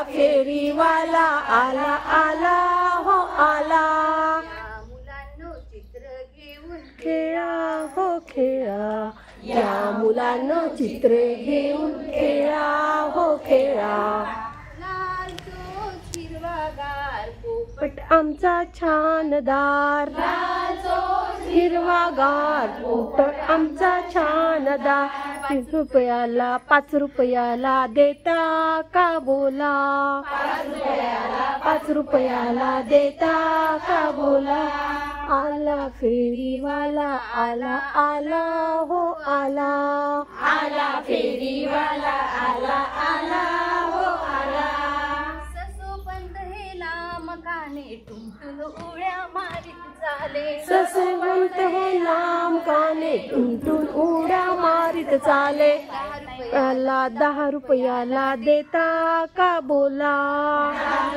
फेरीवाला आला आला हो आला. मुलांनो चित्र घेऊन खेळा हो खेळा, या मुलांनो चित्र घेऊन खेळा हो खेळा. लाल चोच हिरवागार पोपट पट आमचा छानदार, हिरवागार पोपट आमचा छानदार. 5 रुपयाला 5 रुपयाला देता का बोला, 5 रुपयाला देता का बोला. आला फेरीवाला आला आला हो आला, आला फेरीवाला आला आला हो आला. ससोबंद हे लांब काने टुमटुम उड्या मारीत चाले. ससवंत हे लांब काने टुनटुन उड्या मारीत चाले. 10 रुपयाला देता का बोला, 10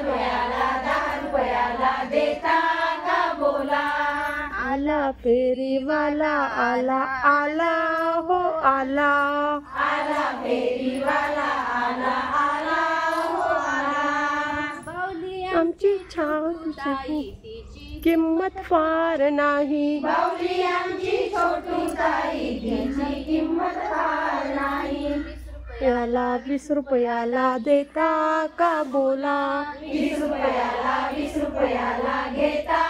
रुपयाला देता का बोला. आला फेरीवाला आला आला हो आला, आला फेरीवाला आला आला हो आला. बावली आमची छानशी किंमत फार नाही, बावली आमची छोटू ताई तिची किंमत फार नाही. याला 20 रुपयाला देता का बोला, 20 रुपयाला घेता